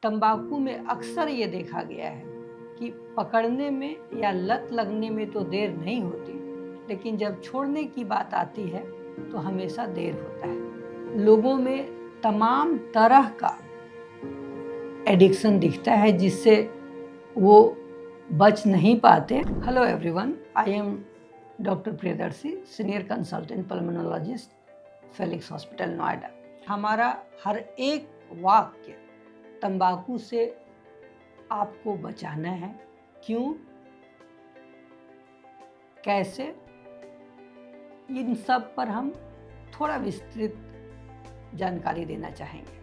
तंबाकू में अक्सर ये देखा गया है कि पकड़ने में या लत लगने में तो देर नहीं होती, लेकिन जब छोड़ने की बात आती है तो हमेशा देर होता है। लोगों में तमाम तरह का एडिक्शन दिखता है जिससे वो बच नहीं पाते। Hello everyone, I am doctor Priyadarshi, senior consultant pulmonologist, Felix hospital Noida. हमारा हर एक वाक्य तंबाकू से आपको बचाना है। क्यों, कैसे, इन सब पर हम थोड़ा विस्तृत जानकारी देना चाहेंगे।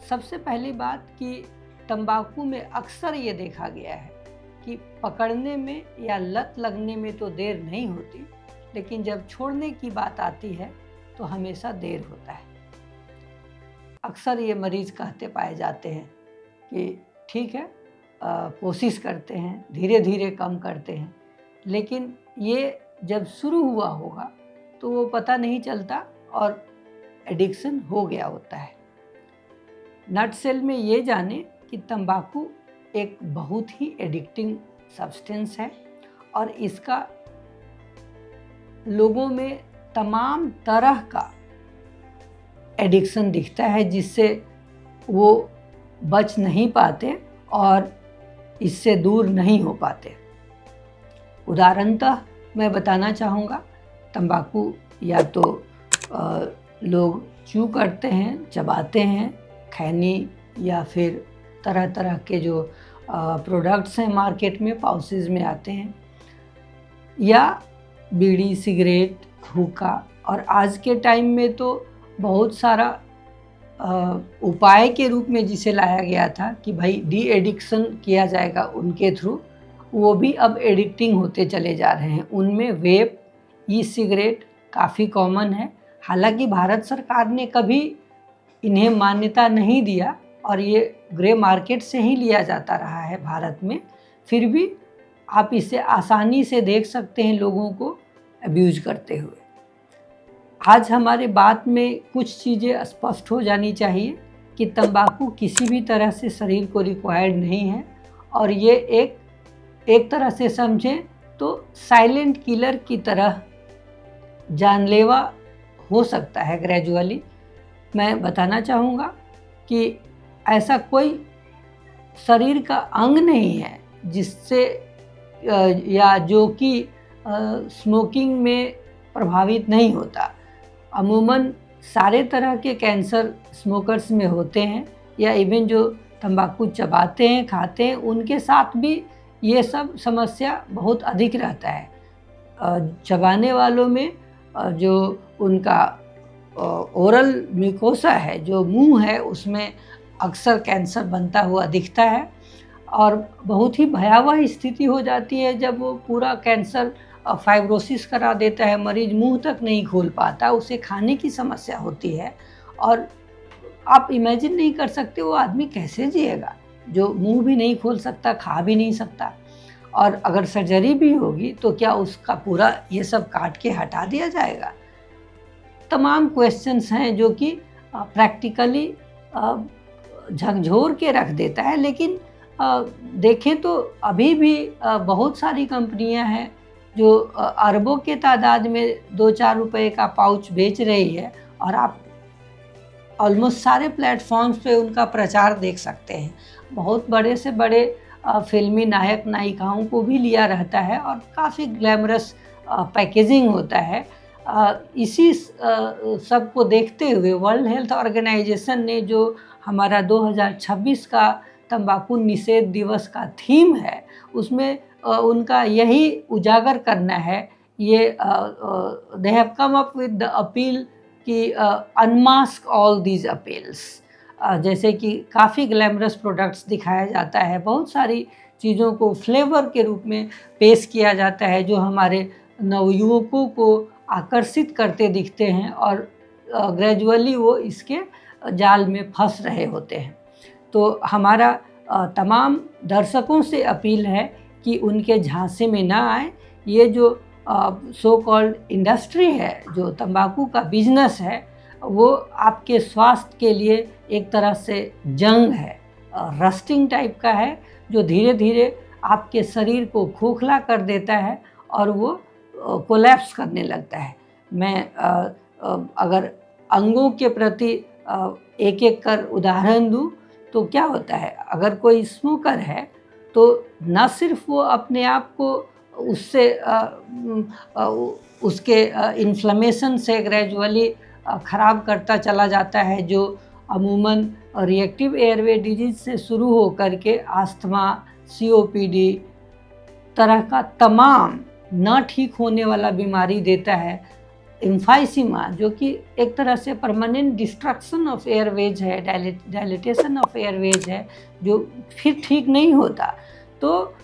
सबसे पहली बात कि तंबाकू में अक्सर ये देखा गया है कि पकड़ने में या लत लगने में तो देर नहीं होती, लेकिन जब छोड़ने की बात आती है तो हमेशा देर होता है। अक्सर ये मरीज कहते पाए जाते हैं कि ठीक है, कोशिश करते हैं, धीरे धीरे कम करते हैं, लेकिन ये जब शुरू हुआ होगा तो वो पता नहीं चलता और एडिक्शन हो गया होता है। नटसेल में ये जाने कि तंबाकू एक बहुत ही एडिक्टिंग सब्सटेंस है और इसका लोगों में तमाम तरह का एडिक्शन दिखता है जिससे वो बच नहीं पाते और इससे दूर नहीं हो पाते। उदाहरणतः मैं बताना चाहूँगा, तंबाकू या तो लोग च्यू करते हैं, चबाते हैं, खैनी या फिर तरह तरह के जो प्रोडक्ट्स हैं मार्केट में पाउचेज में आते हैं, या बीड़ी, सिगरेट, हुक्का, और आज के टाइम में तो बहुत सारा उपाय के रूप में जिसे लाया गया था कि भाई डी एडिक्शन किया जाएगा उनके थ्रू, वो भी अब एडिक्टिंग होते चले जा रहे हैं। उनमें वेप, ई सिगरेट काफ़ी कॉमन है। हालांकि भारत सरकार ने कभी इन्हें मान्यता नहीं दिया और ये ग्रे मार्केट से ही लिया जाता रहा है भारत में, फिर भी आप इसे आसानी से देख सकते हैं लोगों को अब्यूज करते हुए। आज हमारे बात में कुछ चीज़ें स्पष्ट हो जानी चाहिए कि तंबाकू किसी भी तरह से शरीर को रिक्वायर्ड नहीं है और ये एक तरह से समझें तो साइलेंट किलर की तरह जानलेवा हो सकता है ग्रेजुअली। मैं बताना चाहूँगा कि ऐसा कोई शरीर का अंग नहीं है जिससे या जो कि स्मोकिंग में प्रभावित नहीं होता। अमूमन सारे तरह के कैंसर स्मोकर्स में होते हैं, या इवन जो तंबाकू चबाते हैं, खाते हैं, उनके साथ भी ये सब समस्या बहुत अधिक रहता है। चबाने वालों में जो उनका ओरल म्यूकोसा है, जो मुंह है, उसमें अक्सर कैंसर बनता हुआ दिखता है और बहुत ही भयावह स्थिति हो जाती है जब वो पूरा कैंसर फाइब्रोसिस करा देता है। मरीज मुंह तक नहीं खोल पाता, उसे खाने की समस्या होती है और आप इमेजिन नहीं कर सकते वो आदमी कैसे जिएगा जो मुंह भी नहीं खोल सकता, खा भी नहीं सकता। और अगर सर्जरी भी होगी तो क्या उसका पूरा ये सब काट के हटा दिया जाएगा? तमाम क्वेश्चंस हैं जो कि प्रैक्टिकली झकझोर के रख देता है। लेकिन देखें तो अभी भी बहुत सारी कंपनियां हैं जो अरबों के तादाद में 2-4 रुपए का पाउच बेच रही है और आप ऑलमोस्ट सारे प्लेटफॉर्म्स पे उनका प्रचार देख सकते हैं। बहुत बड़े से बड़े फिल्मी नायक नायिकाओं को भी लिया रहता है और काफ़ी ग्लैमरस पैकेजिंग होता है। इसी सब को देखते हुए वर्ल्ड हेल्थ ऑर्गेनाइजेशन ने जो हमारा 2026 का तंबाकू निषेध दिवस का थीम है, उसमें उनका यही उजागर करना है। ये they have come up with the appeal कि अनमास्क ऑल दीज अपील्स। जैसे कि काफ़ी ग्लैमरस प्रोडक्ट्स दिखाया जाता है, बहुत सारी चीज़ों को फ्लेवर के रूप में पेश किया जाता है जो हमारे नवयुवकों को आकर्षित करते दिखते हैं और ग्रेजुअली वो इसके जाल में फंस रहे होते हैं। तो हमारा तमाम दर्शकों से अपील है कि उनके झांसे में ना आए। ये जो सो कॉल्ड इंडस्ट्री है, जो तंबाकू का बिजनेस है, वो आपके स्वास्थ्य के लिए एक तरह से जंग है। रस्टिंग टाइप का है, जो धीरे धीरे आपके शरीर को खोखला कर देता है और वो कोलैप्स करने लगता है। मैं अगर अंगों के प्रति एक एक कर उदाहरण दूँ तो क्या होता है, अगर कोई स्मोकर है तो न सिर्फ वो अपने आप को उससे उसके इन्फ्लेमेशन से ग्रेजुअली ख़राब करता चला जाता है, जो अमूमन रिएक्टिव एयरवे डिजीज़ से शुरू हो कर के अस्थमा, COPD तरह का तमाम न ठीक होने वाला बीमारी देता है। एम्फाइसीमा, जो कि एक तरह से परमानेंट डिस्ट्रक्शन ऑफ एयरवेज है, डायलिटेशन ऑफ एयरवेज है, जो फिर ठीक नहीं होता। तो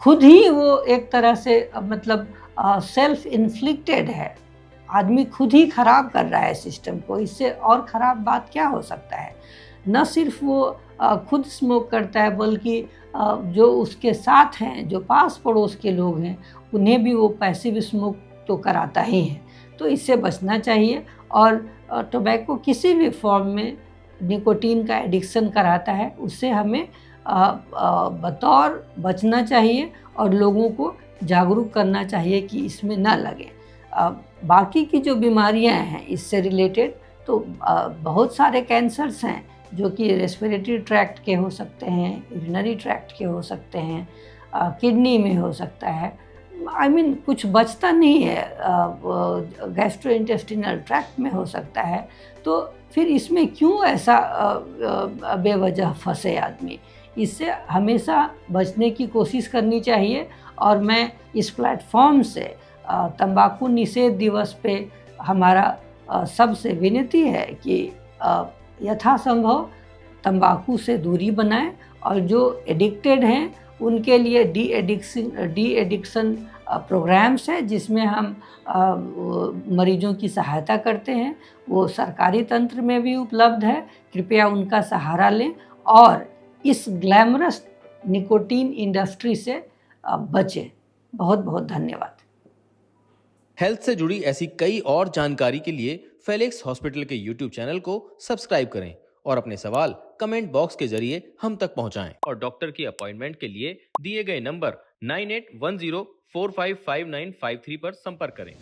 खुद ही वो एक तरह से मतलब सेल्फ इन्फ्लिक्टेड है, आदमी खुद ही खराब कर रहा है सिस्टम को। इससे और ख़राब बात क्या हो सकता है। न सिर्फ वो खुद स्मोक करता है, बल्कि जो उसके साथ हैं, जो पास पड़ोस के लोग हैं, उन्हें भी वो पैसिव स्मोक तो कराता ही है। तो इससे बचना चाहिए। और टोबैको किसी भी फॉर्म में निकोटीन का एडिक्शन कराता है, उससे हमें बतौर बचना चाहिए और लोगों को जागरूक करना चाहिए कि इसमें ना लगे। बाकी की जो बीमारियां हैं इससे रिलेटेड, तो बहुत सारे कैंसर्स हैं जो कि रेस्पिरेटरी ट्रैक्ट के हो सकते हैं, यूरिनरी ट्रैक्ट के हो सकते हैं, किडनी में हो सकता है। कुछ बचता नहीं है, गैस्ट्रोइंटेस्टिनल ट्रैक्ट में हो सकता है। तो फिर इसमें क्यों ऐसा बेवजह फंसे आदमी। इससे हमेशा बचने की कोशिश करनी चाहिए। और मैं इस प्लेटफॉर्म से तंबाकू निषेध दिवस पे हमारा सबसे विनती है कि यथासंभव तंबाकू से दूरी बनाएं, और जो एडिक्टेड हैं उनके लिए डी एडिक्शन प्रोग्राम्स है, जिसमें हम मरीजों की सहायता करते हैं। वो सरकारी तंत्र में भी उपलब्ध है, कृपया उनका सहारा लें और इस ग्लैमरस निकोटीन इंडस्ट्री से बचें। बहुत बहुत धन्यवाद। हेल्थ से जुड़ी ऐसी कई और जानकारी के लिए फेलिक्स हॉस्पिटल के YouTube चैनल को सब्सक्राइब करें और अपने सवाल कमेंट बॉक्स के जरिए हम तक पहुंचाएं। और डॉक्टर की अपॉइंटमेंट के लिए दिए गए नंबर 9810455953 पर संपर्क करें।